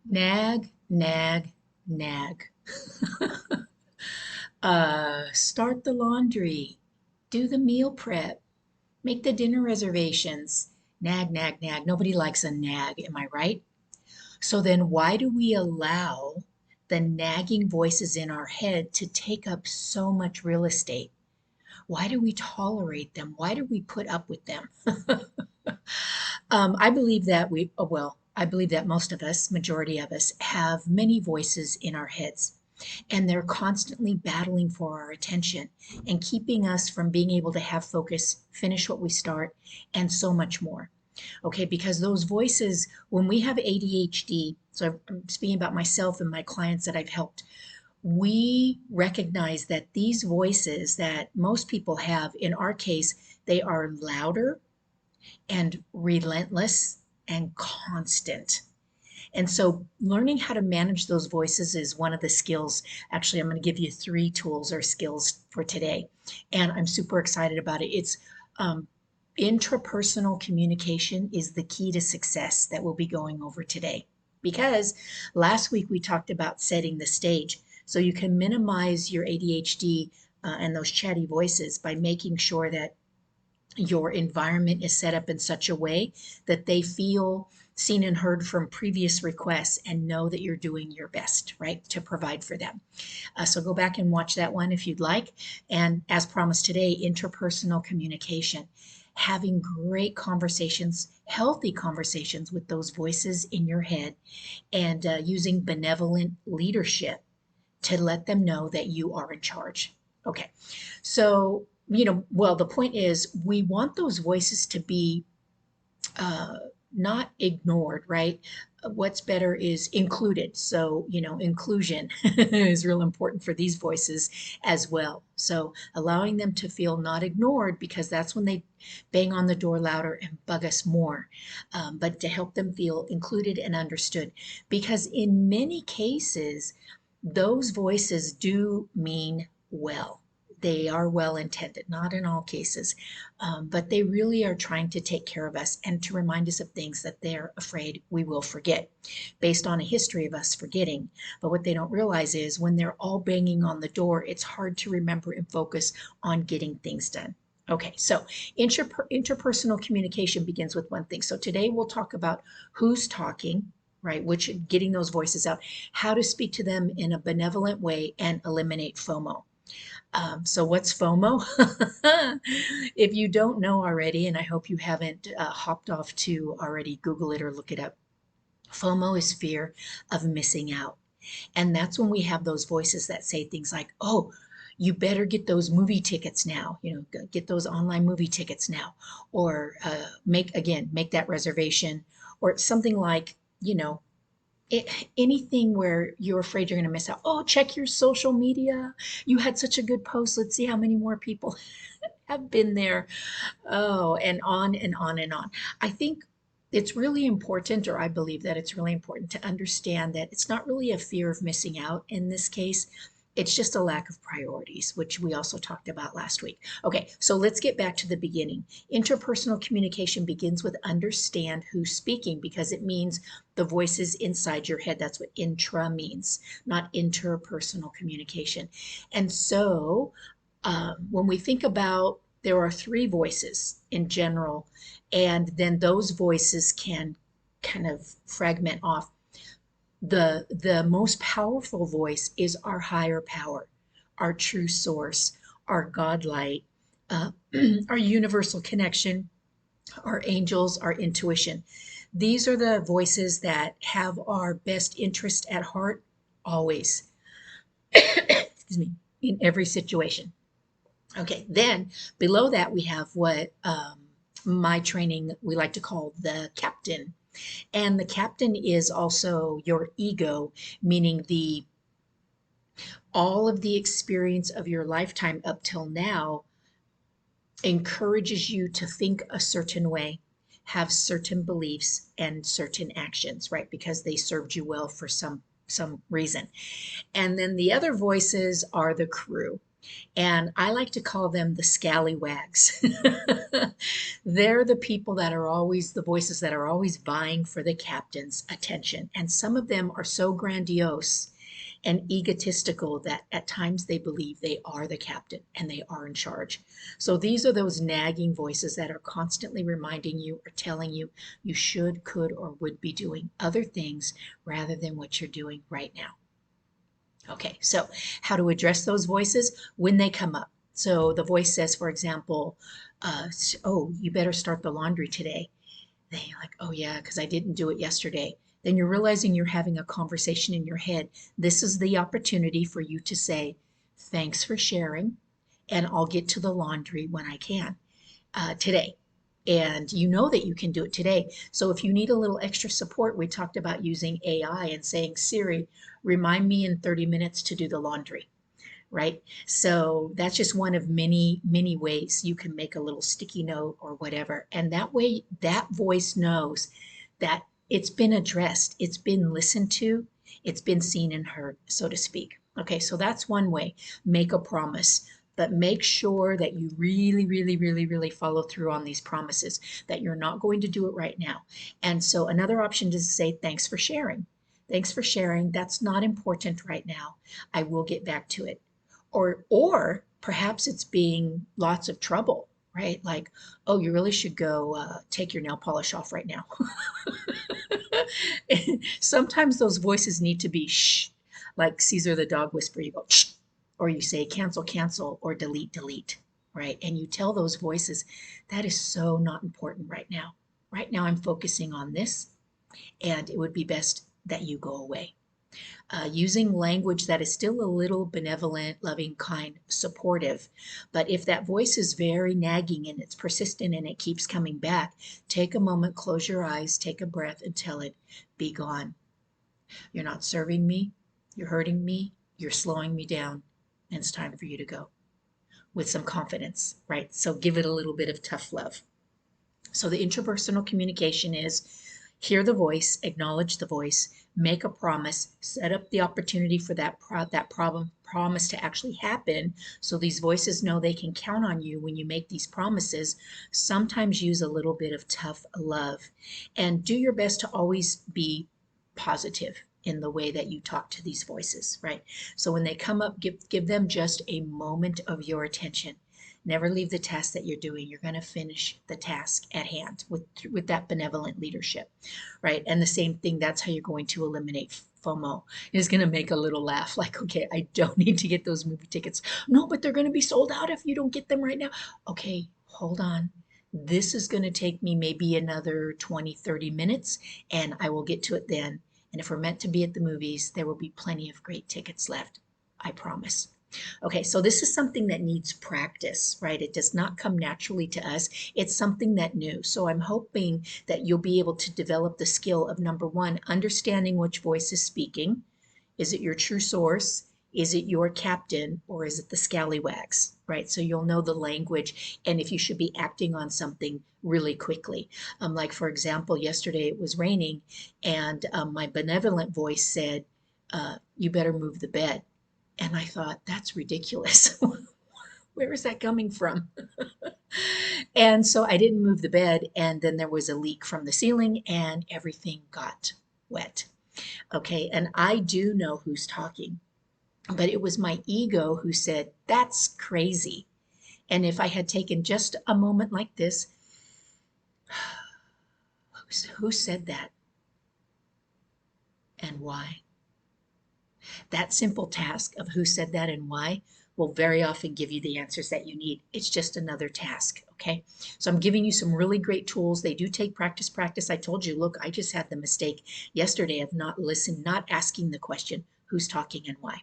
Nag, nag, nag. Start the laundry, do the meal prep, make the dinner reservations. Nag, nag, nag. Nobody likes a nag, am I right? So then why do we allow the nagging voices in our head to take up so much real estate? Why do we tolerate them? Why do we put up with them? I believe that I believe that most of us, majority of us, have many voices in our heads, and they're constantly battling for our attention and keeping us from being able to have focus, finish what we start, and so much more. Okay, because those voices, when we have ADHD, so I'm speaking about myself and my clients that I've helped, we recognize that these voices that most people have, in our case, they are louder and relentless and constant. And so, learning how to manage those voices is one of the skills. Actually, I'm going to give you three tools or skills for today. And I'm super excited about it. It's um, intrapersonal communication is the key to success that we'll be going over today. Because last week we talked about setting the stage. So you can minimize your ADHD and those chatty voices by making sure that your environment is set up in such a way that they feel seen and heard from previous requests and know that you're doing your best, right, to provide for them. So go back and watch that one if you'd like. And as promised today, interpersonal communication, having great conversations, healthy conversations with those voices in your head, and using benevolent leadership to let them know that you are in charge. Okay. So, well, the point is we want those voices to be uh, not ignored, right? What's better is included. So, inclusion is real important for these voices as well. So, allowing them to feel not ignored because that's when they bang on the door louder and bug us more, but to help them feel included and understood. Because in many cases, those voices do mean well. They are well intended, not in all cases, but they really are trying to take care of us and to remind us of things that they're afraid we will forget based on a history of us forgetting. But what they don't realize is when they're all banging on the door, it's hard to remember and focus on getting things done. Okay, so interpersonal communication begins with one thing. So today we'll talk about who's talking, right? Which getting those voices out, how to speak to them in a benevolent way and eliminate FOMO. So what's FOMO? If you don't know already, and I hope you haven't hopped off to already Google it or look it up, FOMO is fear of missing out. And that's when we have those voices that say things like, oh, you better get those movie tickets now, get those online movie tickets now, or make that reservation, or something like, anything where you're afraid you're going to miss out. Oh, check your social media. You had such a good post. Let's see how many more people have been there. Oh, and on and on and on. I think it's really important, or I believe that it's really important to understand that it's not really a fear of missing out in this case. It's just a lack of priorities, which we also talked about last week. Okay, so let's get back to the beginning. Interpersonal communication begins with understand who's speaking because it means the voices inside your head. That's what intra means, not interpersonal communication. And so when we think about there are three voices in general, and then those voices can kind of fragment off. The most powerful voice is our higher power, our true source, our God light, uh, our universal connection, our angels, our intuition. These are the voices that have our best interest at heart always. Excuse me, in every situation. Okay, then below that we have what my training we like to call the captain. And the captain is also your ego, meaning the all of the experience of your lifetime up till now encourages you to think a certain way, have certain beliefs and certain actions, right? Because they served you well for some reason. And then the other voices are the crew. And I like to call them the scallywags. They're the people that are always the voices that are always vying for the captain's attention. And some of them are so grandiose and egotistical that at times they believe they are the captain and they are in charge. So these are those nagging voices that are constantly reminding you or telling you you should, could, or would be doing other things rather than what you're doing right now. Okay, so how to address those voices when they come up. So the voice says, for example, oh, you better start the laundry today. Then you're like, oh yeah, because I didn't do it yesterday. Then you're realizing you're having a conversation in your head. This is the opportunity for you to say, thanks for sharing, and I'll get to the laundry when I can today. And you know that you can do it today. So if you need a little extra support, we talked about using AI and saying, Siri, remind me in 30 minutes to do the laundry, right? So that's just one of many, many ways you can make a little sticky note or whatever. And that way, that voice knows that it's been addressed, it's been listened to, it's been seen and heard, so to speak. Okay, so that's one way. Make a promise, but make sure that you really, really, really, really follow through on these promises, that you're not going to do it right now. And so another option is to say, thanks for sharing. Thanks for sharing. That's not important right now. I will get back to it. Or perhaps it's being lots of trouble, right? Like, oh, you really should go take your nail polish off right now. Sometimes those voices need to be shh, like Caesar the dog whisperer. You go shh, or you say cancel, cancel, or delete, delete, right? And you tell those voices that is so not important right now. Right now, I'm focusing on this, and it would be best that you go away. Using language that is still a little benevolent, loving, kind, supportive. But if that voice is very nagging and it's persistent and it keeps coming back, take a moment, close your eyes, take a breath, and tell it, be gone. You're not serving me, you're hurting me, you're slowing me down, and it's time for you to go with some confidence, right? So give it a little bit of tough love. So the interpersonal communication is hear the voice, acknowledge the voice, make a promise, set up the opportunity for that promise to actually happen, so these voices know they can count on you when you make these promises. Sometimes use a little bit of tough love, and do your best to always be positive in the way that you talk to these voices, right? So when they come up, give them just a moment of your attention. Never leave the task that you're doing. You're going to finish the task at hand with that benevolent leadership, right? And the same thing, that's how you're going to eliminate FOMO. Is going to make a little laugh like, okay, I don't need to get those movie tickets. No, but they're going to be sold out if you don't get them right now. Okay, hold on. This is going to take me maybe another 20, 30 minutes, and I will get to it then. And if we're meant to be at the movies, there will be plenty of great tickets left. I promise. Okay, so this is something that needs practice, right? It does not come naturally to us. It's something that new. So I'm hoping that you'll be able to develop the skill of number one, understanding which voice is speaking. Is it your true source? Is it your captain? Or is it the scallywags, right? So you'll know the language and if you should be acting on something really quickly. Like, for example, yesterday it was raining and my benevolent voice said, you better move the bed. And I thought, that's ridiculous. Where is that coming from? And so I didn't move the bed, and then there was a leak from the ceiling, and everything got wet. Okay, and I do know who's talking, but it was my ego who said, that's crazy. And if I had taken just a moment like this, who said that and why? That simple task of who said that and why will very often give you the answers that you need. It's just another task, okay? So I'm giving you some really great tools. They do take practice, practice. I told you, look, I just had the mistake yesterday of not listening, not asking the question, who's talking and why?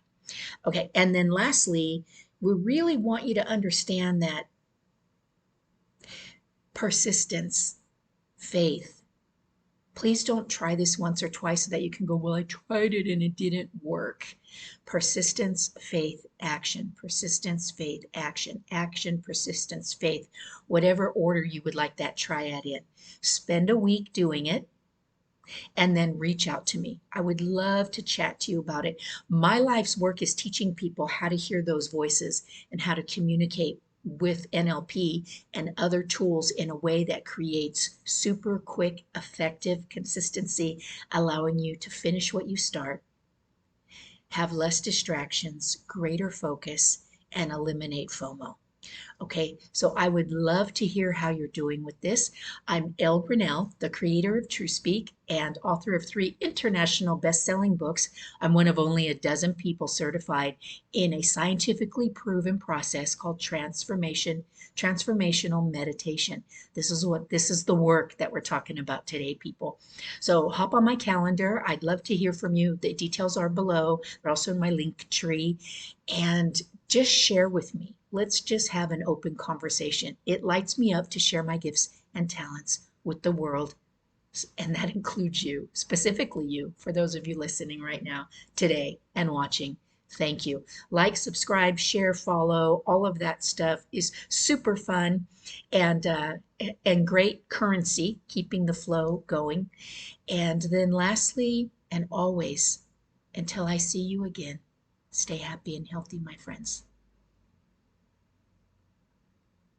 Okay, and then lastly, we really want you to understand that persistence, faith. Please don't try this once or twice so that you can go, well, I tried it and it didn't work. Persistence, faith, action. Persistence, faith, action. Action, persistence, faith. Whatever order you would like that triad in. Spend a week doing it. and then reach out to me. I would love to chat to you about it. My life's work is teaching people how to hear those voices and how to communicate with NLP and other tools in a way that creates super quick, effective consistency, allowing you to finish what you start, have less distractions, greater focus, and eliminate FOMO. Okay, so I would love to hear how you're doing with this. I'm Elle Graniel, the creator of Truespeak and author of 3 international best-selling books. I'm one of only a dozen people certified in a scientifically proven process called transformational meditation. This is the work that we're talking about today, people. So hop on my calendar. I'd love to hear from you. The details are below. They're also in my link tree. And just share with me. Let's just have an open conversation. It lights me up to share my gifts and talents with the world. And that includes you, specifically you, for those of you listening right now, today, and watching. Thank you. Like, subscribe, share, follow, all of that stuff is super fun and great currency, keeping the flow going. And then lastly, and always, until I see you again, stay happy and healthy, my friends.